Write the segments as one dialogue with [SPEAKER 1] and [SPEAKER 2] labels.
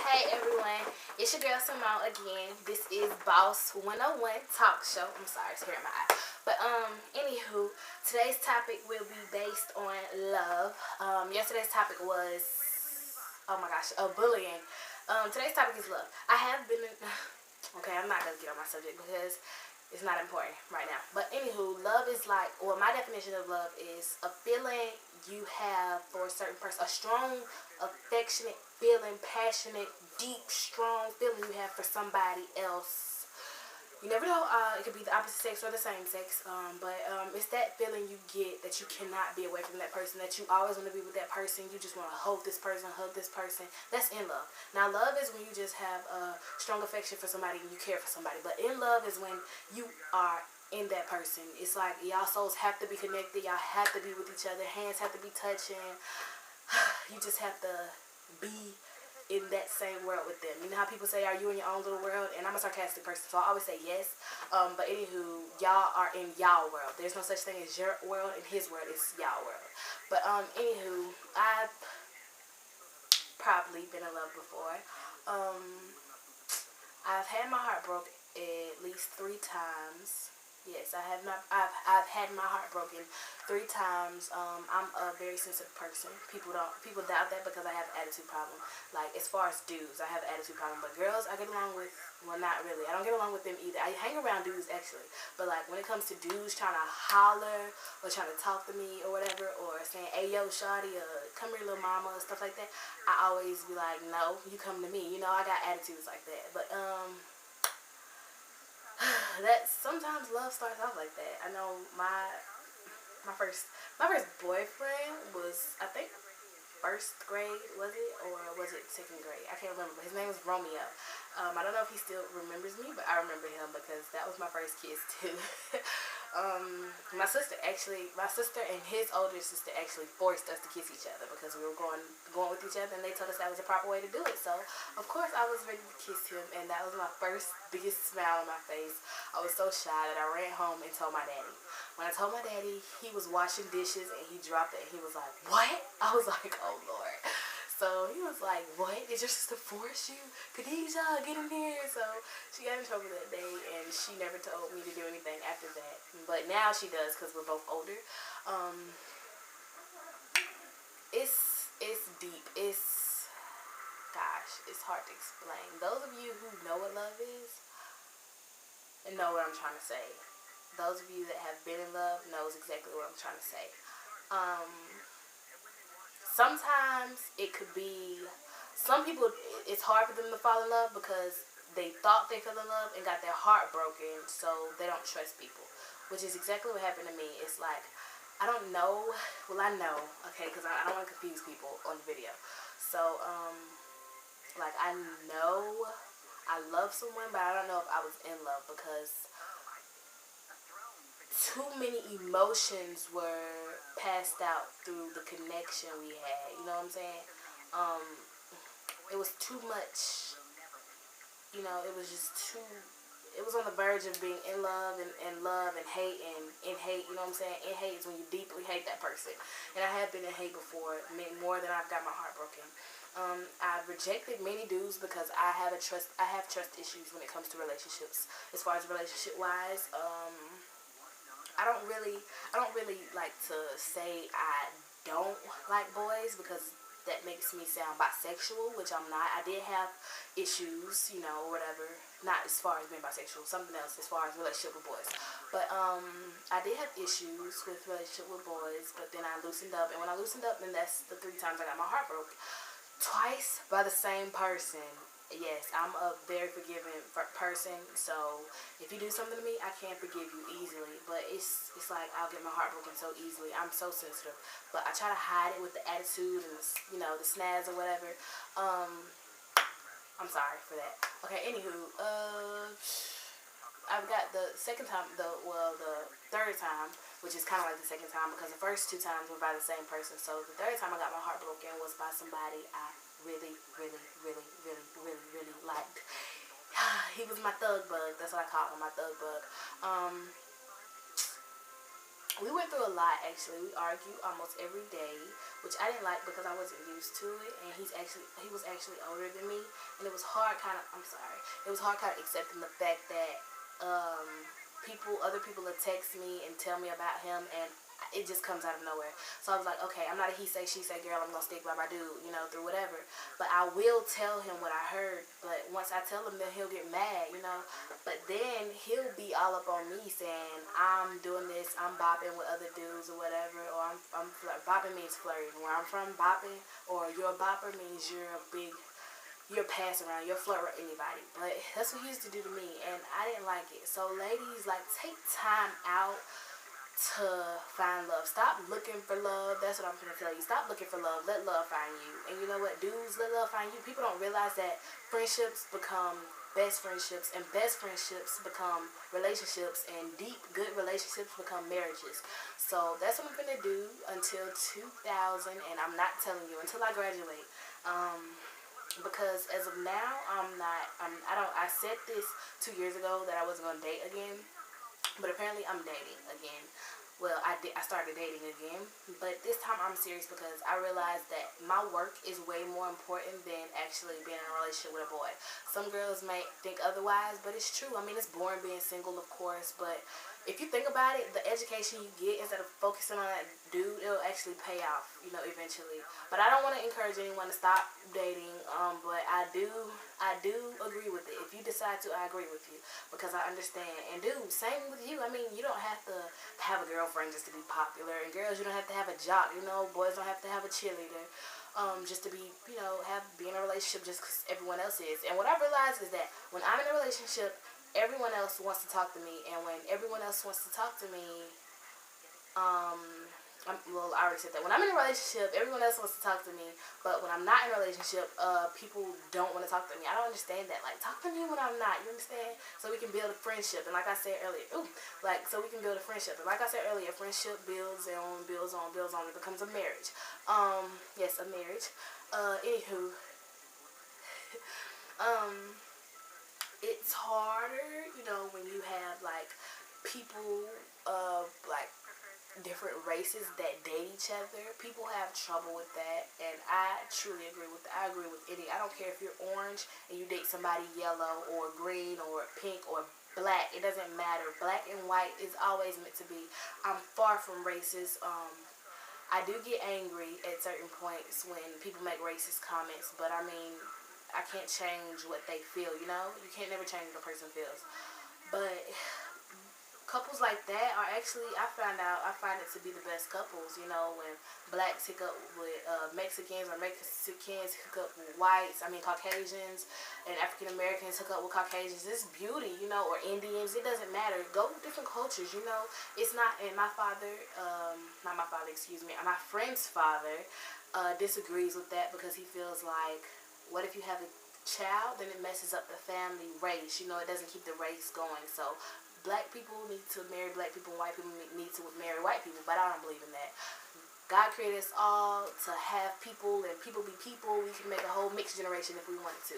[SPEAKER 1] Hey everyone, it's your girl Simone again. This is Boss 101 Talk Show. I'm sorry, it's here in my eye. But anywho, today's topic will be based on love. Yesterday's topic was, oh my gosh, bullying. Today's topic is love. I have been okay, I'm not gonna get on my subject because it's not important right now. But anywho, love is like, well, my definition of love is a feeling you have for a certain person, a strong, affectionate feeling, passionate, deep, strong feeling you have for somebody else. You never know, it could be the opposite sex or the same sex, but it's that feeling you get that you cannot be away from that person, that you always want to be with that person, you just want to hold this person, hug this person. That's in love. Now, love is when you just have a strong affection for somebody and you care for somebody, but in love is when you are in that person. It's like y'all souls have to be connected, y'all have to be with each other, hands have to be touching. You just have to be in that same world with them. You know how people say, are you in your own little world? And I'm a sarcastic person, so I always say yes. But anywho, y'all are in y'all world. There's no such thing as your world and his world. It's y'all world. But anywho, I've probably been in love before. I've had my heart broken at least 3 times. Yes, I've had my heart broken 3 times. I'm a very sensitive person. People doubt that because I have an attitude problem. Like, as far as dudes, I have an attitude problem. But girls, I get along with, well, not really. I don't get along with them either. I hang around dudes actually. But like when it comes to dudes trying to holler or trying to talk to me or whatever, or saying, hey yo shawty, come here little mama, stuff like that, I always be like, no, you come to me. You know, I got attitudes like that. But that sometimes love starts off like that. I know my first boyfriend was, I think, first grade, was it, or was it second grade? I can't remember. But his name was Romeo. I don't know if he still remembers me, but I remember him because that was my first kiss too. My sister and his older sister actually forced us to kiss each other because we were going with each other, and they told us that was the proper way to do it. So of course I was ready to kiss him, and that was my first biggest smile on my face. I was so shy that I ran home and told my daddy. When I told my daddy, he was washing dishes and he dropped it and he was like, what? I was like, oh Lord. So he was like, what? Did your sister force you? Khadijah, get in here. So she got in trouble that day and she never told me to do anything after that. But now she does because we're both older. It's deep. Gosh, it's hard to explain. Those of you who know what love is and know what I'm trying to say. Those of you that have been in love knows exactly what I'm trying to say. Sometimes it could be, some people, it's hard for them to fall in love because they thought they fell in love and got their heart broken, so they don't trust people, which is exactly what happened to me. It's like, I don't know, well I know, okay, because I don't want to confuse people on the video. So, like I know I love someone, but I don't know if I was in love because too many emotions were passed out through the connection we had. You know what I'm saying? It was too much. You know, it was just too. It was on the verge of being in love and love and hate and in hate. You know what I'm saying? In hate is when you deeply hate that person. And I have been in hate before, more than I've got my heart broken. I've rejected many dudes because I have trust issues when it comes to relationships. As far as relationship wise, I don't really like to say I don't like boys because that makes me sound bisexual, which I'm not. I did have issues, you know, or whatever. Not as far as being bisexual, something else as far as relationship with boys. But I did have issues with relationship with boys, but then I loosened up, and when I loosened up, then that's the 3 times I got my heart broke. Twice by the same person. Yes, I'm a very forgiving person, so if you do something to me, I can't forgive you easily, but it's like I'll get my heart broken so easily. I'm so sensitive, but I try to hide it with the attitude and, you know, the snaz or whatever. I'm sorry for that. Okay, anywho, I've got the second time, the third time, which is kind of like the second time because the first 2 times were by the same person. So the third time I got my heart broken was by somebody I really liked. He was my thug bug. That's what I call him, my thug bug. We went through a lot, actually. We argued almost every day, which I didn't like because I wasn't used to it. And he was actually older than me, and it was hard, it was hard kind of accepting the fact that other people would text me and tell me about him, and it just comes out of nowhere. So I was like, okay, I'm not a he say, she say girl. I'm gonna stick by my dude, through whatever. But I will tell him what I heard. But once I tell him, then he'll get mad. But then he'll be all up on me saying I'm doing this, I'm bopping with other dudes or whatever, or I'm bopping means flirting. Where I'm from, bopping or you're a bopper means you're passing around, you're flirt with anybody. But that's what he used to do to me, and I didn't like it. So ladies, like, take time out to find love. Stop looking for love. That's what I'm gonna tell you. Stop looking for love. Let love find you. And you know what, dudes, let love find you. People don't realize that friendships become best friendships, and best friendships become relationships, and deep, good relationships become marriages. So that's what I'm gonna do until 2000, and I'm not telling you until I graduate. Because as of now, I said this 2 years ago that I wasn't gonna date again. But apparently I'm dating again. Well, I started dating again. But this time I'm serious because I realized that my work is way more important than actually being in a relationship with a boy. Some girls may think otherwise, but it's true. I mean, it's boring being single, of course. But if you think about it, the education you get, instead of focusing on that dude, it'll actually pay off, eventually. But I don't want to encourage anyone to stop dating. But I do agree with it. If you decide to, I agree with you because I understand. And dude, same with you. I mean, you don't have to have a girlfriend just to be popular. And girls, you don't have to have a jock. Boys don't have to have a cheerleader. Just to be in a relationship just because everyone else is. And what I realized is that when I'm in a relationship, everyone else wants to talk to me, and when everyone else wants to talk to me, I already said that. When I'm in a relationship, everyone else wants to talk to me, but when I'm not in a relationship, people don't want to talk to me. I don't understand that. Like, talk to me when I'm not, you understand? So we can build a friendship, and like I said earlier, so we can build a friendship, and like I said earlier, friendship builds on, it becomes a marriage. Yes, a marriage. Anywho, it's harder, when you have, like, people of, like, different races that date each other. People have trouble with that, and I truly agree with that. I agree with any. I don't care if you're orange and you date somebody yellow or green or pink or black. It doesn't matter. Black and white is always meant to be. I'm far from racist. I do get angry at certain points when people make racist comments, but I mean, I can't change what they feel, You can't never change what a person feels. But couples like that are actually, I find it to be the best couples, when blacks hook up with Mexicans, or Mexicans hook up with whites, Caucasians, and African Americans hook up with Caucasians. It's beauty, or Indians. It doesn't matter. Go with different cultures, It's not, and my friend's father disagrees with that because he feels like, what if you have a child, then it messes up the family race, it doesn't keep the race going. So black people need to marry black people, and white people need to marry white people, but I don't believe in that. God created us all to have people, and people be people. We can make a whole mixed generation if we wanted to.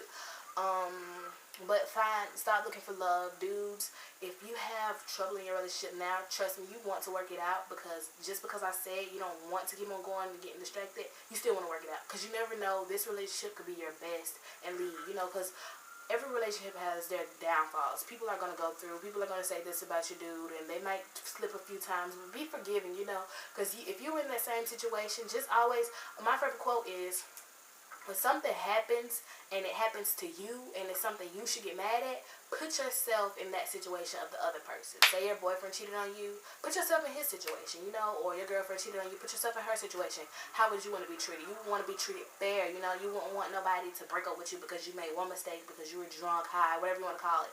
[SPEAKER 1] But stop looking for love, dudes. If you have trouble in your relationship now, trust me, you want to work it out, because just because I said you don't want to keep on going and getting distracted, you still want to work it out, because you never know, this relationship could be your best and lead, because every relationship has their downfalls. People are going to go through. People are going to say this about your dude, and they might slip a few times. But be forgiving, because if you're in that same situation, just always, my favorite quote is, when something happens and it happens to you and it's something you should get mad at, put yourself in that situation of the other person. Say your boyfriend cheated on you, put yourself in his situation, or your girlfriend cheated on you, put yourself in her situation. How would you want to be treated? You want to be treated fair, you wouldn't want nobody to break up with you because you made one mistake, because you were drunk, high, whatever you want to call it.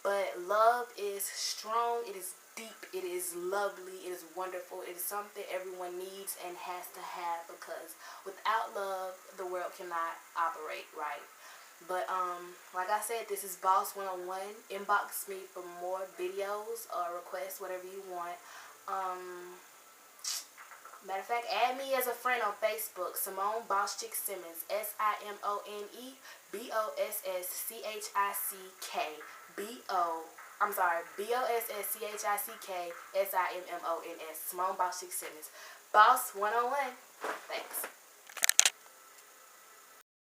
[SPEAKER 1] But love is strong, it is deep, it is lovely, it is wonderful, it is something everyone needs and has to have, because without love, the world cannot operate right. But like I said, this is Boss 101. Inbox me for more videos or requests, whatever you want. Matter of fact, add me as a friend on Facebook, Simone Boss Chick Simmons, SIMONE BOSSCHICK BOSS I'm sorry, BOSSCHICKSIMMONS. Simone Boss Chic Simmons. Boss 101. Thanks.